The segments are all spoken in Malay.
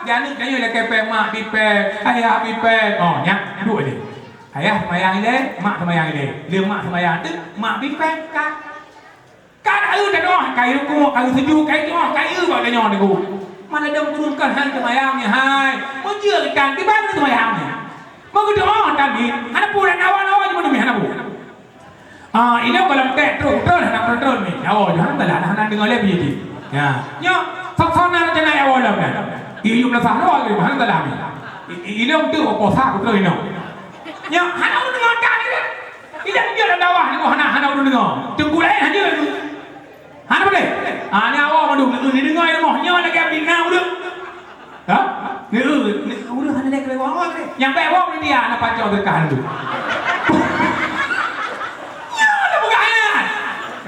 Jangan tanya lah kepek mak pipe, ayah pipe. Oh, nyak dua ni. Ayah semayang ini, mak semayang ini. Dia mak semayang tu, mak pipe kan. Kan air dah doh, kayu ku, kayu sejuk, kayu doh, kayu bawa dia nyon aku. Mana dia turunkan hang semayang ni, hai. Menjur ikan di mana semayang ni. Mau doh tadi, anak puran awal-awal cuma demi anak pu. Ini kalau tek terus nak ni. Oh, jangan belah nak dengar lebih je. Ya. Nya, sana nak naik awal dah. Iu nak sana lagi, hang belah ni. Ini untuk apa sah aku terus ini. Nya, hang nak dengar kan ni. Ini dia dah dawah ni, hang nak dengar. Tunggu lain aja tu. Hang boleh? Ni awak madu ni dengar ni moh nya lagi bina udah. Ha? Ni udah hang nak kelewat awak ni. Yang baik awak ni dia nak pacau dekat tu.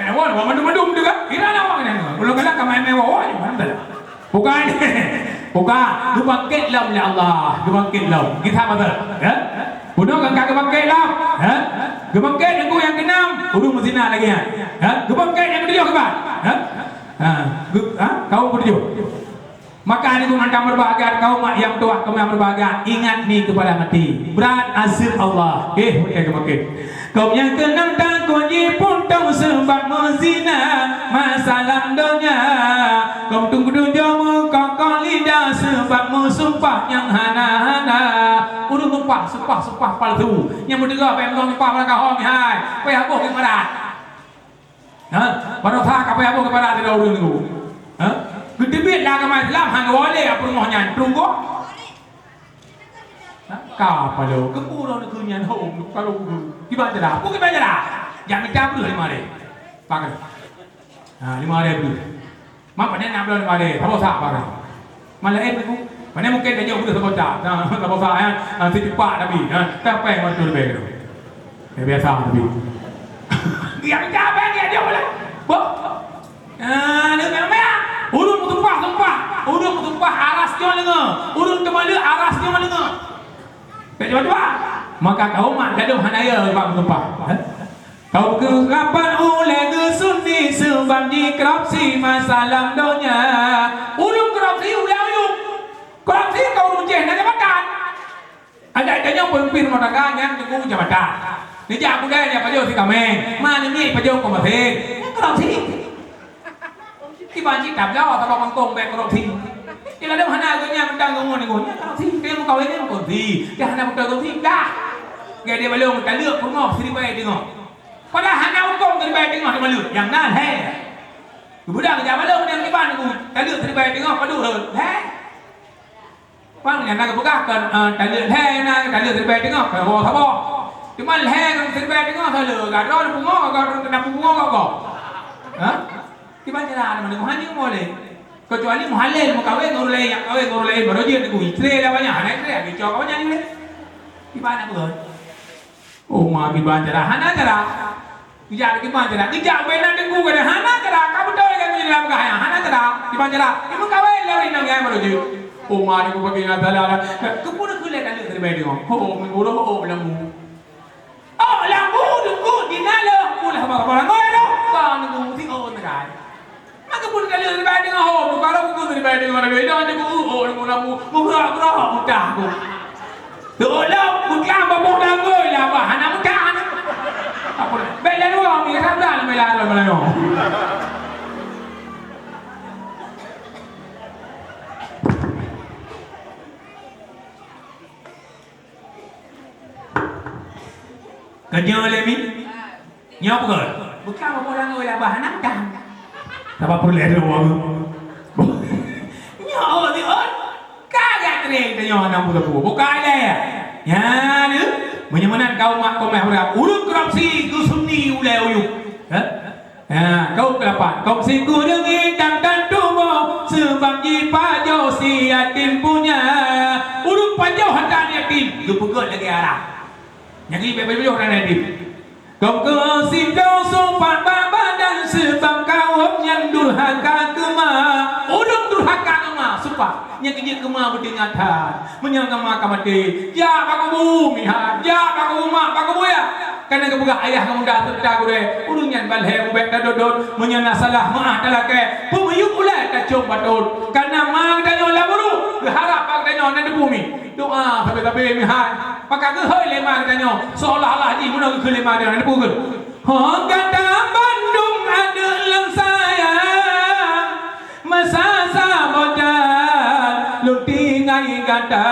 Awak mendum juga. Ira awak ni. Belum kena kamai mewah awak je. Bukan. Bukan. Du bangkit lam oleh Allah. Du bangkit lam. Kita betul. Ya. Bunuh kan kagak bangkit lam. Ya. Du bangkit aku yang keenam. Udah mezina lagi ya. Ya. Du bangkit yang ketujuh kebat. Ya. Kau ketujuh. Maka ini mengandang berbahagia kau mak yang tua kau yang berbahagia. Ingat ni kepada mati. Berat azab Allah. Bangkit. Kau yang kenang tak kunci pun tahu sebab mezina masalah dunia. Kau tunggu dujamu kau lidah sebab sumpah yang hana-hana. Udah sumpah palsu. Yang berdengar apa yang sumpah pada kau ni hai. Apa yang boleh kepada? Pada tak apa yang boleh kepada tidak urus tu. Gede bit lah kemai Islam hang boleh apa rumahnya tunggu. Kau pada kepulauan negerinya home kalau gimana dah? Aku gimana dah? Jangan minta dulu 5 hari. Pakai. 5 hari dulu. Mak pandai nak belum 5 hari. Tak bosak pakai. Malah aku. Pandai mungkin dia jauh dah bosak. Tak bosak ya. Si cepat tapi. Tak apa yang betul lebih tu. Biasa tapi. Dia minta apa dia dia boleh. Bo. Dia memang. Urut tumpah. Urut tumpah aras dia dengar. Urut kemana aras dia dengar. Coba. Maka kau mak gaduh hanaya bang tumpah. Kau kerapan oleh sunni sebab di korupsi masalah dunia. Ulung korupsi udah uyung. Korupsi kau runceh nak jabatan. Ada pemimpin rumah tangga yang tunggu jabatan. Ni jak budaya dia pajak si kami. Mana ni pajak kau masih. Korupsi. Di banci tak jauh atau mangkong baik korupsi. Kalau ada mana agaknya mentang ngomong ni kalau sih dia mau kawin ni korupsi. Dia hana mentang korupsi dah. Gaya dia belum kita lihat rumah sini baik tengok. Pada hana hukum sini baik tengok dia malu. Yang nan hai. Budak kerja malu dia di ban aku. Kita lihat sini baik tengok padu hai. Pang yang nak buka kan kita lihat hai na kita lihat sini baik tengok. Kalau apa? Cuma hai kan sini baik tengok saja. Gadrah bunga kau kena bunga kau. Ha? Di mana cara mana hanya boleh. Kecuali muhalil mau kawin orang lain yang kawin orang lain baru dia tu isteri dah banyak anak isteri bicara kau banyak ni di mana pun mak di mana cara hana cara kerja di mana cara kerja benar tunggu ke hana cara kamu tahu kan jadi apa kaya hana cara di mana cara ibu kawin lain yang gaya baru dia mak ni bagi ngata lah kepun kulit kan dari bayi dia mengurus lambu lambu tunggu di nalo pula apa orang kau kau nunggu si negara. Maka pun kali dari bayi dengan hom, kalau aku dari bayi dengan orang lain, jangan aku namu, murah mudah aku. Dolar mudah bapak namu, lah bah, anak mudah. Apa? Bela dua, ni sabda bela dua mana yo. Kerja lagi, nyop ke? Bukan bapak namu, lah bah, anak mudah. Apa perlu ada orang? Nyawa ni kagak kering tanya orang budak tua. Bukan ada ya. Ya ni menyamanan kau mak kau mahram. Urut korupsi ku sunni ulai uyuk. Kau kelapa. Kau singgu dengi dan tubuh sebab jipa jauh si yatim punya. Urut panjau hantar yatim. Ku pegot lagi arah. Yang ini bebel orang yatim. Kau kasih kau sumpah baba dan sebab kau yang durhaka kema. Udung durhaka kema sumpah. Yang kejut kema berdingatan. Menyangka maka mati. Ya baku bumi ha. Ya baku mak baku buaya. Karena kebuka ayah kamu dah tertaku deh. Udung yang balhe ubek dah dodot. Menyana salah maaf dalam ke. Pemuyuk ulai tak coba dodot. Karena mak dan yola buru. Berharap tapi mihai. Maka ke hoi lema katanya. Seolah-olah ni mana ke lema dia nak pukul. Kata Bandung adalah sayang masa sabojan luti ngai kata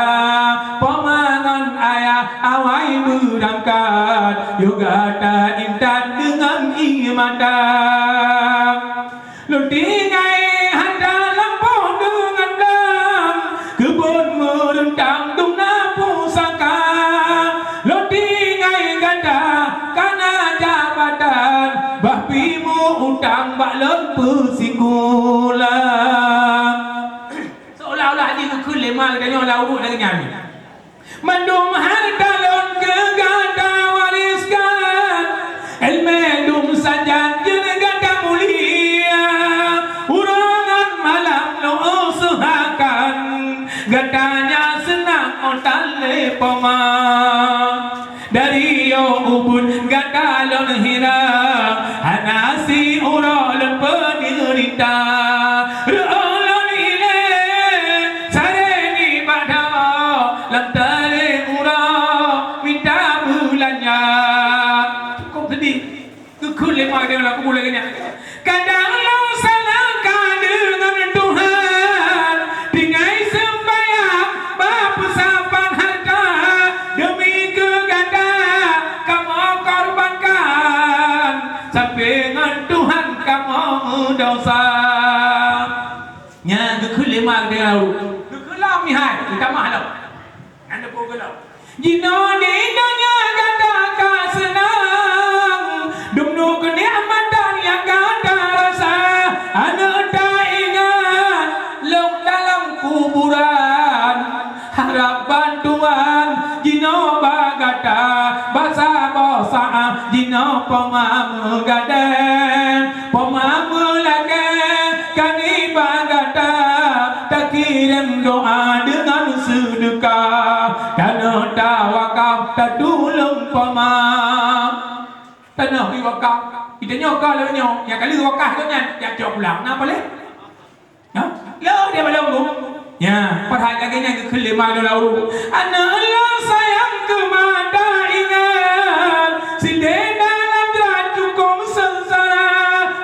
pemangan ayah awai berangkat juga tak intan dengan iman luti ngai hantar lampau dengan dam kebun merentang dungna pusaka luti ngai kata karena jabatan bahpimu utang baklem persikulan seolah-olah dia tu lema katanya laurut lagi nyanyi mandum harta lon keganda wariskan elmedum saja jenegata mulia urangan malam lo usahakan gatanya senang otal lepoma dari yo ubun gata lon hira anasi uralon penderita rolon ile sareni padama lantare ura minta bulannya kok sedih kekul lemah dia laku boleh gini kadang lo salahkan dengan Tuhan tinggai sembahyang berpesapan harta demi keganda kamu korbankan sampai dengan Tuhan kamu dosa nya kekul lemah dia lalu kekelam ni hai kita mahal anda pun kelam jino ni dunia kata senang dumnu kenikmatan yang kata rasa anak tak ingat long dalam kuburan harap bantuan jino bagata basa bosa jino pemam gadeng pemam lagi kani bagata tak kirim doa dengan sedekah dan tawakal tak tolong pemam tanah di wakaf kita nyokal le nyok yang kali wakaf tu nya yang jok pulang nak boleh ha lo dia belum tu ya padahal lagi nya ke kelima do lauru ana Allah sayang ke mata ingat sinde dalam jatuh sengsara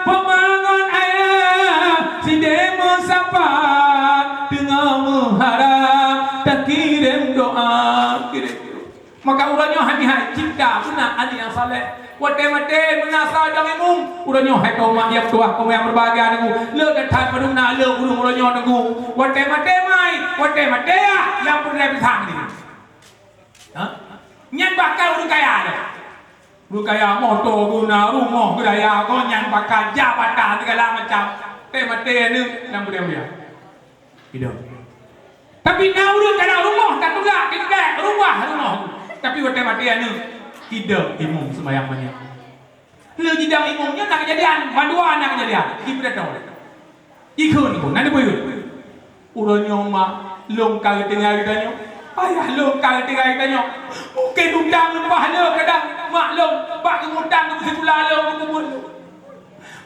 pemangon ayah sinde musapat dengan mengharap tak kirim doa kirim maka urangnya hati-hati cinta guna adik yang saleh wate-wate menasa dang imung urangnya hai kau mak yang tua kau yang berbahagia dengan le dan thai padung na le urung urangnya dengan wate-wate mai wate-wate ya yang pun lebih sang ni ha nyan bakal urang kaya dah urang kaya motor guna rumah gedaya kau nyan bakal jabatan segala macam te-mate ni yang mulia-mulia hidup tapi na urang kana rumah tak tugak kita rumah tapi wate-wate ni tidak imum sembahyang banyak. Le jidang imumnya nak kejadian, bandua nak kejadian. Ibu dah tahu. Ikut ni pun, nanti boleh. Urangnya mak longkar tengah kitanya. Ayah longkar tengah kitanya. Mungkin utang lembah le kadang mak long bak ngutang ke sekolah le kubur.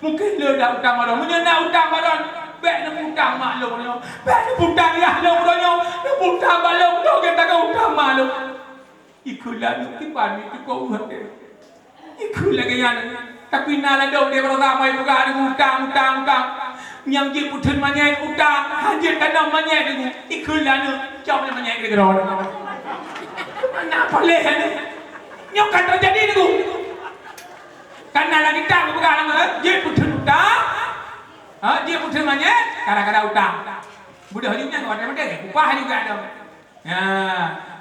Mungkin le dah utang madan, menyena utang madan. Bek nak utang mak long ni. Bek nak utang ya long urangnya. Nak utang mak long, kita tak utang mak long. Ikulah nanti pani tu kau buat dia. Ikulah gaya ni. Tapi nala dong dia beramai juga dengan utang. Yang dia putun manyai utang, hajar tanam manyai dengan. Ikulah ni, jauh ni manyai dia kerana. Mana boleh ni? Nyok kan terjadi ni ku. Karena lagi tak bukan lagi dia putun utang. Dia putun manyai, kadang-kadang utang. Budak hidupnya kau ada mana? Upah juga ada. Ya,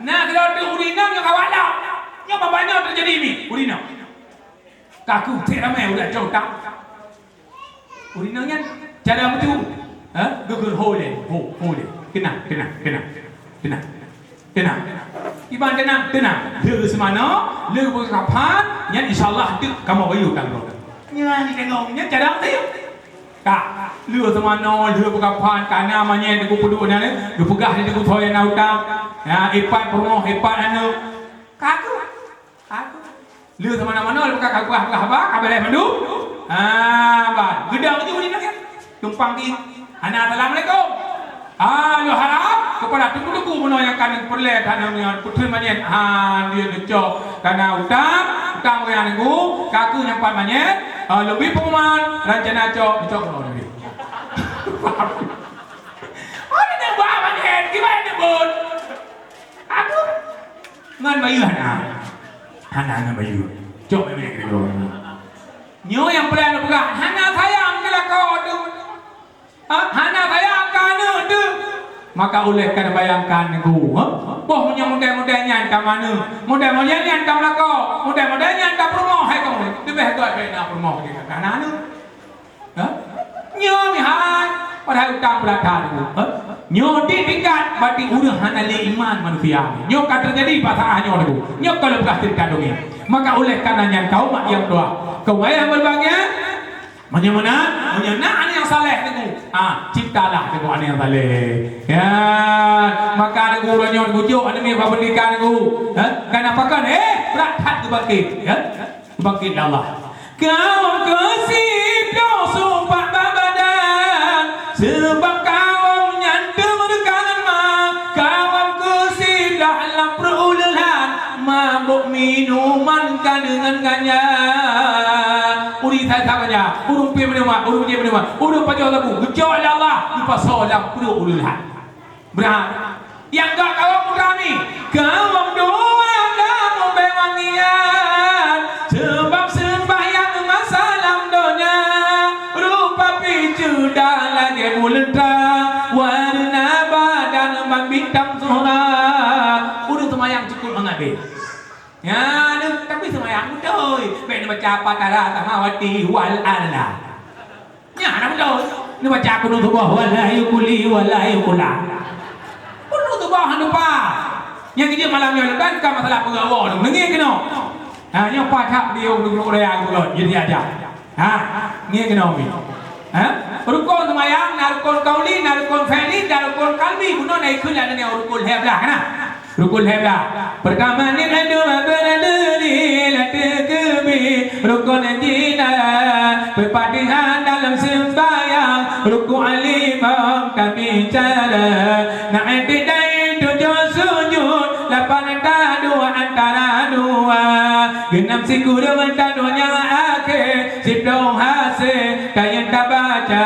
nah kalau tu urinam yang kawan dah, yang banyak terjadi ni urinam. Kaku tak ramai udah jauh tak. Urinamnya cara macam, gugur hole, kena. Iban tenang. Dia semana, dia berkapan, yang insyaallah tu kamu bayu kan kau. Nya ni tengoknya cara tu. Kak, lu semana lu berkapan kana manya deku peduna ni, lu pegah deku thoy na utang. Ya, ipat perumoh ipat anu. Kaku. Lu semana-mana lu kakak gua apa? Kabar mandu. Ban. Gedang tu ni nak. Tumpang di. Ana assalamualaikum. Lu harap kepada tuku-tuku puno yang kan perle tanam putul manyen dia dicok karena utang yang nunggu kaku nyampat manyen lebih pengumuman rencana cok dicok puno ni. Ada yang buat manyen gimana ni bun? Aduh, ngan bayu hana ngan bayu cok memang gitu. Nyo yang perle buka hana sayang kala kau tu. Hana sayang kana tu. Maka oleh kan bayangkan aku, boh punya model-modelnya entah mana, model-modelnya entah melaka, model-modelnya entah promo, hai kamu, lebih kuat dari nak promo dia kan anu, nyo mihai, pada utang belakang aku, nyo di tingkat, berarti udah hanale iman manusia, nyo kan terjadi pasal nyo aku, nyo kalau bekas terkandungi, maka oleh karenanya kau mak yang doa, kau yang berbahagia. Menyemana yang saleh tu. Ciptalah tu ane yang saleh. Ya, maka aku ranyo gujuk ane ni pendidikan aku. Kenapa kan? Berat hati bangkit. Ya. Bangkit Allah. Kau kesip dosa badan sebab kau nyanda mendekat mak. Kau kesip dalam perulahan mabuk minuman kan dengan ganyan. Uri saya sahaja, urung pi menerima, urung dia menerima, urung pajak lagu, gejol Allah, lupa solam, perlu ululah. Berat. Yang tak kau kami, kau doa kamu bewangian, sebab sembahyang masalam donya, rupa picu dalam dia mulentang, warna badan bintang zona, urung semayang cukup mengabil. Ya, tapi semayang betul. Baik ni baca Patara Tamawati wal ala. Ya, nak betul. Ni baca kudu tubah wala yukuli wala yukula. Kudu tubah lupa. Yang dia malamnya kan masalah pengawa tu. Dengar kena. Yang pacak dia duduk raya aku jadi aja. Ni kena mi. Rukun semayang, rukun kauli, rukun fi'li, rukun qalbi. Kuno naik kula ni rukun heblah kana. Rukun heblah. Pertama ni kedua berdiri latekebi rukun jina berpadihan dalam sembahyang rukun alimah kami cara nak tidai tujuh sujud lapan dua antara dua genap siku dengan duanya akhir sibdong hasil kayan tak baca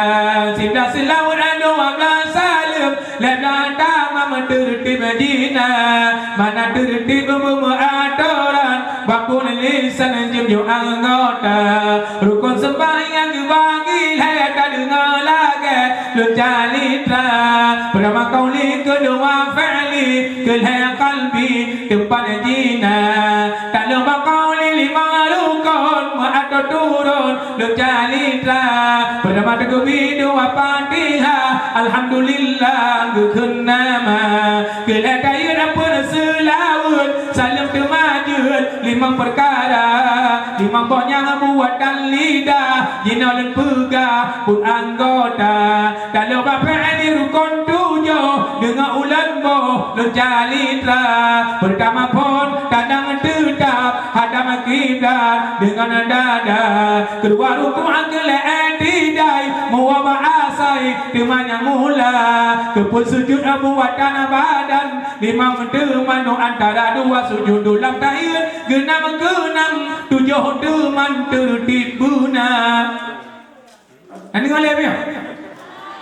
sibdah selawat 12 salim lebih tamam tertib jina mana tertib atoran bakun lisan jumju anggota rukun sembahyang bagi hayat dengar lagi lu jalitra pertama kauli kedua fi'li kedua qalbi tempat jina tak lupa kauli 5 rukun atau turun lu jalitra pertama tegubi dua Fatihah alhamdulillah gukun nama kedua kayu dapur selawat salam temajud 5 perkara 5 yang buat dan lidah jina dan pegah pun anggota kalau bapak ini rukun 7 dengan ulan boh lenjalitra pertama pun kadang tetap hadam kiblat dengan dada kedua rukun anggelah tidai muwabah asai temanya mula kepul sujud buat tanah badan 5 teman antara 2 sujud dalam tahun genam 7 teman tertib guna. Nanti ngoleh dia.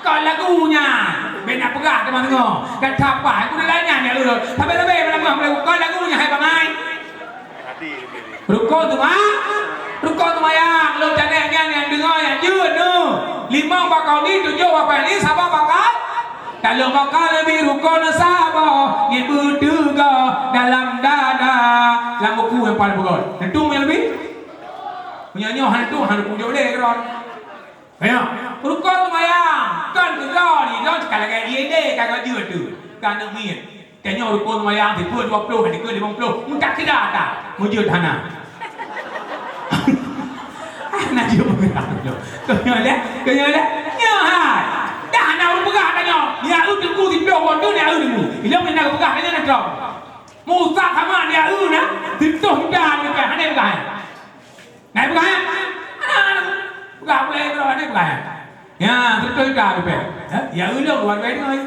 Kau lagunya. Benar pegah teman tengok. Dan capai aku dah lainnya dia dulu. Tapi kau lagunya hai bangai. Rukun tu rukun tu mayang. Lo jangan yang dengar yang jut tu. 5 bakal ni 7 bakal ni sabar bakal. Kalau bakal lebih rukun sabar ibu juga dalam dada dalam buku yang paling bagus. Tentu yang lebih punya hantu punya boleh keron. Ya, rukun mayang kan juga ni don sekali lagi ini kagak jut tu. Kan nak min. Tanya rukun mayang di 20 hari ke 50. Mudah tidak tak. Mujud hana. Nak jumpa kena le. Ya hai. Dah nak berpegah tanya. Dia tengku di bawah tu dia tu. Dia nak berpegah tanya nak tahu. Musa sama dia na. Tentu dah ni kan ada berpegah. Naik berpegah. Berpegah boleh kalau ada berpegah. Ya, tentu dah berpegah. Ya ulang buat baik ni.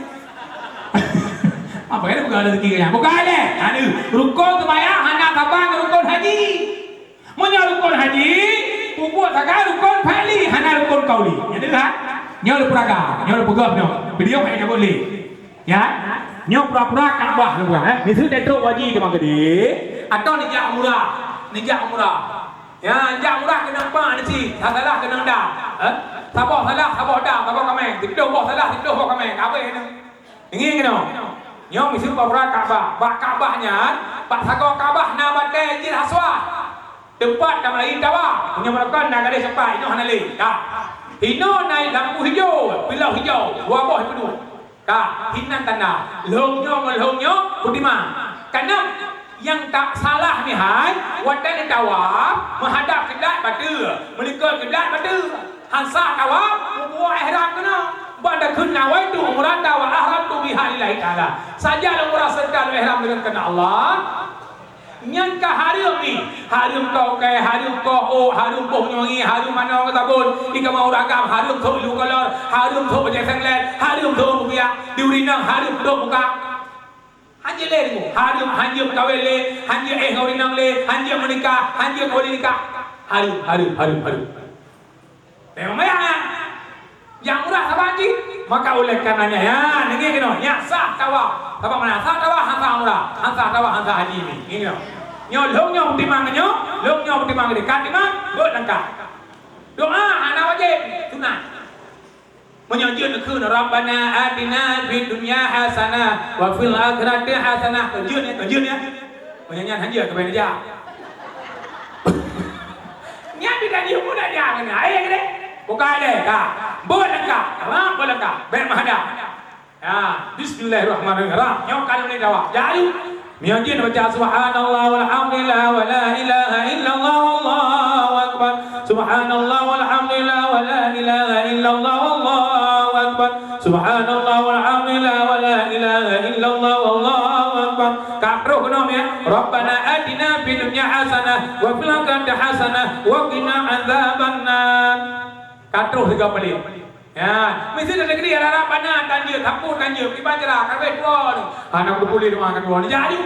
Apa kena bukan rezeki kaya? Bukan ada. Anu, rukun sembahyang hanya tabang rukun haji. Munya rukun haji, buat sekarang rukun pali hanya rukun kauli. Yang tu kan? Nyo le puraga, nyo le pegap nyo. Video kaya boleh. Ya? Nyo pura-pura Kaabah lu kan? Ni tu datuk wajib ke mangkedi? Atau nijak umrah. Nijak umrah. Ya, nijak umrah kena apa nanti? Salah kena dah. Sabah salah, sabah dah, sabah kameng. Tidur boh salah, tidur boh kameng. Apa ini? Ingin kena. Nyo mesti pura Kaabah. Bak Kaabahnya, bak sagor Kaabah na batai jil haswa. Tempat dah lain dawa. Punya melakukan nak ada sampai ino hanali. Dah. Hino naik lampu hijau, pilau hijau, wabah itu dua. Kak, hinan tanah, longnya Buddhima. Karena yang tak salah ni hai, wadah tawaf menghadap kiblat batu, menikah kiblat batu. Hansa tawaf, buat ihram kena. Pada kena waitu umrah tawaf ihram tu bihalillahi taala. Saja umrah serta ihram dengan kena Allah. Nyan ka harum ni, harum kau kai, harum kau oh, harum boh nyongi, harum mana orang tabun, ika mau ragam, harum tu lu kolor, harum tu bajai senglet, harum tu bukia, diurinang harum tu buka. Hanya le ni, harum hanya kawin le, hanya kau rinang le, hanya menikah, hanya kau nikah, harum. Memang mana? Yang murah sahabat ji, maka oleh karenanya ya, ni kena, ya sah tawaf. Apa mana? Sah tawaf, hansa umrah, hansa tawaf, hansa haji ni. Ini kena. Nyo long timang nyo, long timang dekat timang, dot langkah. Doa anak wajib sunat. Menyajun ke Rabbana atina fid dunya hasanah wa fil akhirati hasanah. Kejun ya. Menyanyian hanja ke benaja. Nya bidan dia muda dia kena. Ai kene. Buka deh, kak. Bolangkah, bolangkah. Baik mahadap. Ya, bismillahirrahmanirrahim. Nyo kalau ni jawab. Jadi, mianjin baca subhanallah walhamdulillah wa la ilaha illallah wallahu akbar. Subhanallah walhamdulillah wa la ilaha illallah wallahu akbar. Subhanallah walhamdulillah wa la ilaha illallah wallahu akbar. Kak roh nom ya. Rabbana atina fid dunya hasanah wa fil akhirati hasanah wa qina adzabannar. Katuh tiga kali. Ya, mesti ada negeri ada panah tanya, tapur tanya, kibar cerah, kabeh doa ni. Anak boleh doa kan doa ni jadi.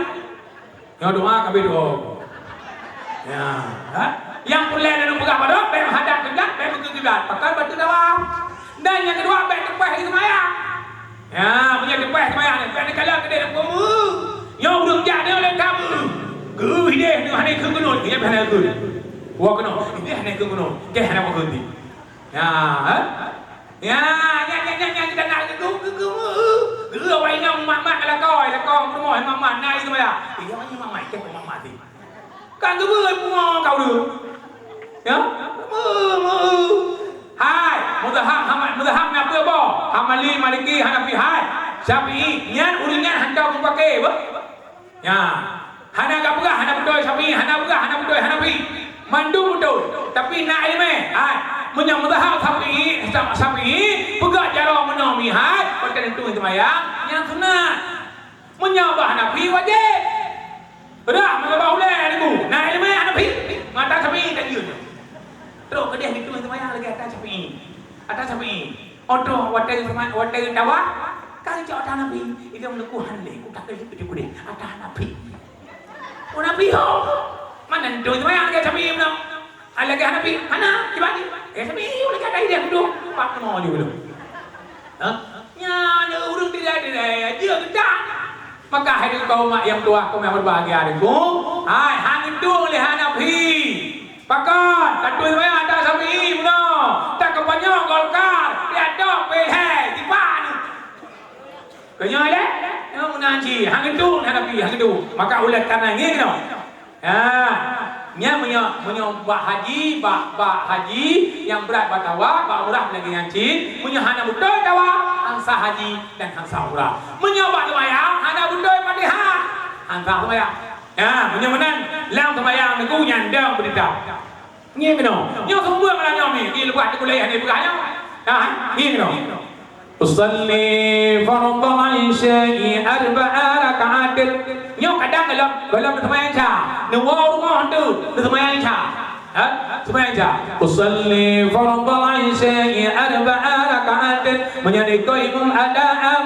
Ya doa kabeh doa. Ya, yang boleh ada pegang pada, baik hadap kiblat, baik ke kiblat, pakai batu doa. Dan yang kedua baik tepah di sembahyang. Ya, punya tepah sembahyang ni, baik kalau kedai kamu. Yang urang jadi oleh kamu. Gu hidup ni hanya ke gunung, dia hanya ke. Wa gunung, dia hanya ke gunung, dia hanya ke gunung. Ya, kita nak ke awak ingat mak kalau kau rumah mak naik tu ya. Dia macam mak ke mak ni. Kan tu buat kau dulu. Ya? Hai, mudaham nak apa bo? Hamali, Maliki, Hanafi hai. Syafi'i, nyan uringan hendak pakai apa? Ya. Hana gak pegah, hana betul Syafi'i, hana pegah, hana betul Hanafi. Mandu betul, tapi nak ilmu. Hai. Menyang mudahab Syafi'i pegang cara menaumi had pada tentu sembahyang yang sunat. Menyang Hanafi wajib. Dah mengapa boleh ni nak ilmu Hanafi mata Syafi'i tak jujur. Terus ke dia itu sembahyang lagi atas Syafi'i. Odo watai tawa kan cak atas Hanafi itu menekuh hanle ku tak kali tu dia atas Hanafi. Hanafi ho. Mana tu sembahyang lagi Syafi'i menang. Lagi Hanafi, mana dibagi? Syafi'i boleh kata dia duduk. Pak mau juga dulu. Nya urang tidak ada dia kedah. Maka hari kau mak yang tua kau yang berbahagia dengu. Hai hang itu oleh Hanafi. Pakat katu saya ada Syafi'i beno. Tak kebanyak Golkar. Dia dok pelai di pan. Kenya le? Yang menanji hang itu Hanafi hang itu. Maka ulat tanah ni kena. Ya. Nya bak haji yang berat batawa, bak umrah lagi yang cin, hana betul tawa, hansa haji dan hansa umrah. Bak sembahyang, hana betul Fatihah, hansa sembahyang. Ya, menan lang sembahyang neku nyandang berita. Ni kena. Nya semua malah nyomi, di lepas kuliah ni begahnya. Ha, ni kena. Usalli fardhu isya'i arba'a raka'at. Nyo kadang dalam sembahyang Isya, nuwa rumah tu sembahyang Isya. Sembahyang Isya. Usalli fardhu isya'i arba'a rakaatin menjadi qaimum ada'am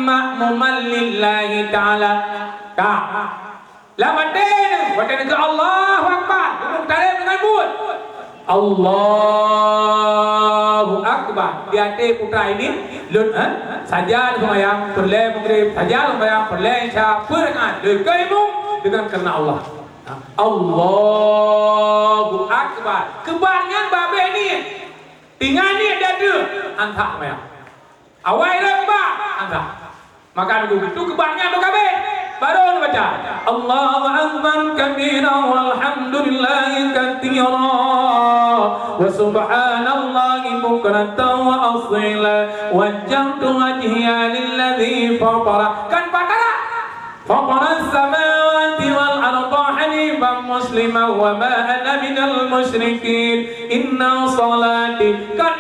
ma'muman lillahi ta'ala. Tak. Lamadin wadan ke Allahu Akbar. Tarik dengan buat. Allahu Akbar. Di hati putra ini saja sembahyang, perle maghrib, saja sembahyang, perle isya, perengan, qaimum dengan karena Allah. Allahu Akbar. Kebanyakan babe ni tinggal ni ada antak sembahyang. Awal akbar antak. Maka itu kebanyakan babe baru baca Allahu Akbar kabira walhamdulillahi katsira wa subhanallahi bukratan wa asila wajjahtu wajhiya lilladzi fatara kan fatara as-samawati wal arda hanifan musliman wa ma ana minal musyrikin inna salati kan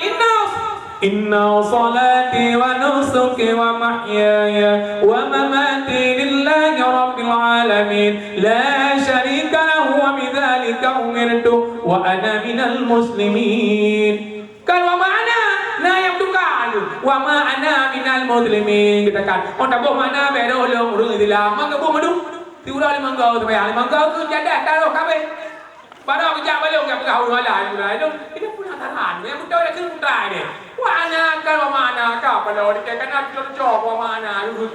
Inna salati wa nusuki wa mahyaya wa mamati lillahi rabbil alamin la syarika lahu wa bidzalika umirtu wa ana minal muslimin. Kan wa ma'ana na yang tukar wa ma'ana minal muslimin kita kan onta bo mana be do lo urung dilam mangga bo madu ti ura li mangga tu bayang mangga tu jadat taruh kabe pada kerja balik orang berkau wala itu ini pun antarahan yang betul dah kena try ni wana kan wa mana ka pada orang dia kena cocok wa mana tu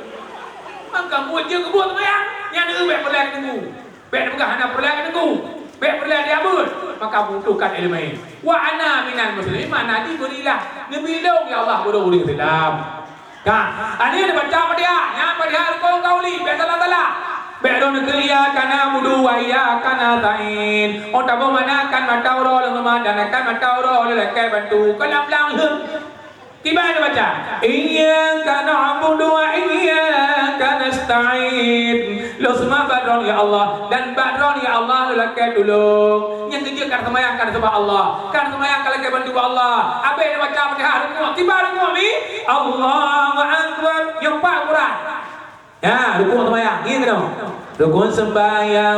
mangga buat je ke buat bayang yang dia bet pelak tunggu bet pegang hana pelak tunggu bet pelak dia abut maka butuhkan ilmu wa ana minal muslimin mana diberilah nabi long ya Allah bodoh boleh Islam kan ini baca dia ya pada kau kauli bet Allah Beron kriya kana mudu wa ya kana tain. Ota bo manakan matauro le memandanakan matauro le lekai bantu kalam lang hum. Gimana baca? Iyyaka na'budu wa iyyaka nasta'in. Lo semua badron ya Allah dan badron ya Allah le lekai tolong. Yang kerja kan sembahyang kan sebab Allah. Kan sembahyang kan lekai bantu Allah. Apa yang baca pada hari ni? Tiba rumah mi. Allahu Akbar. Yang Pak Quran. Ya, rukun sembahyang. Ini dong. Rukun sembahyang